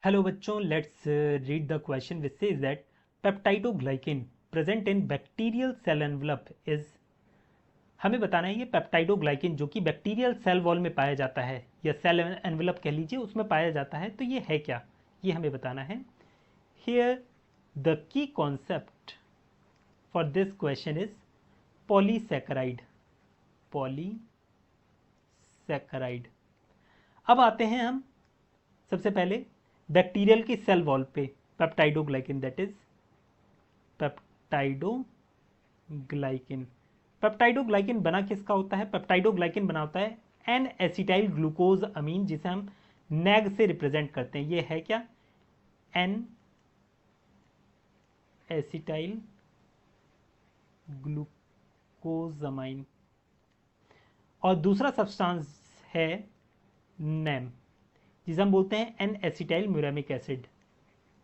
Hello बच्चों, let's read the question which says that peptidoglycan present in bacterial cell envelope is. हमें बताना है ये पेप्टाइडोग्लाइकिन जो कि बैक्टीरियल सेल वॉल में पाया जाता है या सेल एनवलप कह लीजिए, उसमें पाया जाता है। तो ये है क्या, ये हमें बताना है। Here the key concept for this question is polysaccharide. Polysaccharide. अब आते हैं हम सबसे पहले बैक्टीरियल की सेल वॉल पे पेप्टाइडोग्लाइकिन, दैट इज पेप्टाइडोग्लाइकिन। पेप्टाइडोग्लाइकिन बना किसका होता है? पेप्टाइडोग्लाइकिन बना होता है एन एसिटाइल ग्लूकोज अमीन, जिसे हम नैग से रिप्रेजेंट करते हैं। ये है क्या? N acetyl glucosamine. और दूसरा सब्सटेंस है नैम, जिसे हम बोलते हैं N acetyl muramic acid.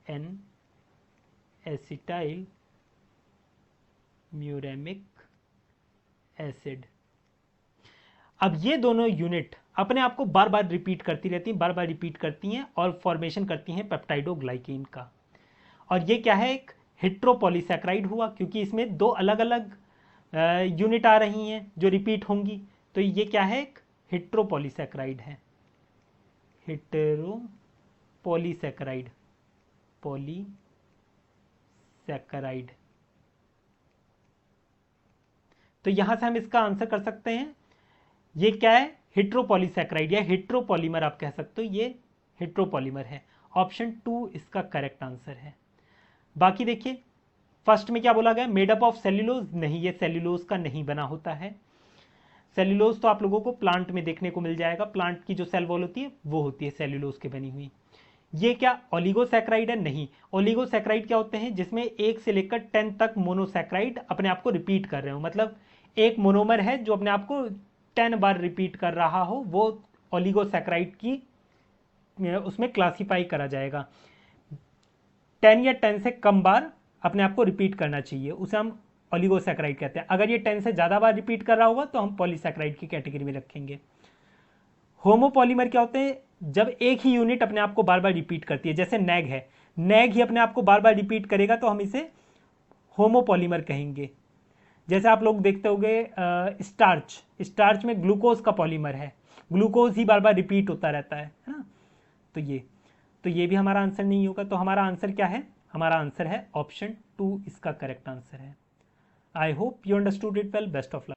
N acetyl muramic acid. अब ये दोनों यूनिट अपने आप को बार बार रिपीट करती रहती हैं, बार बार रिपीट करती हैं और फॉर्मेशन करती हैं पेप्टाइडोग्लाइकिन का। और ये क्या है? एक हेट्रोपॉलीसैकेराइड हुआ, क्योंकि इसमें दो अलग अलग यूनिट आ रही हैं जो रिपीट होंगी। तो ये क्या है? एक हेट्रोपॉलीसैकेराइड है। हेटेरोपॉलीसैकेराइड, पॉलीसैकेराइड। तो यहां से हम इसका आंसर कर सकते हैं। ये क्या है? हेट्रोपॉलीसैकेराइड या हेट्रोपॉलीमर आप कह सकते हो। ये हेट्रोपॉलीमर है। ऑप्शन 2 इसका करेक्ट आंसर है। बाकी देखिए, फर्स्ट में क्या बोला गया? Made up of cellulose. नहीं, ये सेल्यूलोज का नहीं बना होता है। सेल्यूलोज तो आप लोगों को प्लांट में देखने को मिल जाएगा। प्लांट की जो सेल वॉल होती है वो होती है सेल्यूलोज की बनी हुई। ये क्या ओलिगोसैकेराइड है? नहीं। ओलिगोसैकेराइड क्या होते हैं? जिसमें 1 से लेकर 10 तक मोनोसैकेराइड अपने आप को रिपीट कर रहे हो, मतलब एक मोनोमर है जो अपने आप को 10 बार रिपीट कर रहा हो, वो ओलिगोसैकेराइड की उसमें क्लासिफाई करा जाएगा। 10 या 10 से कम बार अपने आप को रिपीट करना चाहिए, उसे हम ओलिगोसैकेराइड कहते हैं। अगर ये 10 से ज़्यादा बार रिपीट कर रहा होगा तो हम पॉलीसैकेराइड की कैटेगरी में रखेंगे। होमोपॉलीमर क्या होते हैं? जब एक ही यूनिट अपने आप को बार बार रिपीट करती है, जैसे नैग है, नैग ही अपने आप को बार बार रिपीट करेगा तो हम इसे होमोपॉलीमर कहेंगे। जैसे आप लोग देखते होंगे स्टार्च, स्टार्च में ग्लूकोज का पॉलीमर है, ग्लूकोज ही बार बार रिपीट होता रहता है ना। तो ये भी हमारा आंसर नहीं होगा। तो हमारा आंसर क्या है? हमारा आंसर है ऑप्शन 2 इसका करेक्ट आंसर है। I hope you understood it well. Best of luck.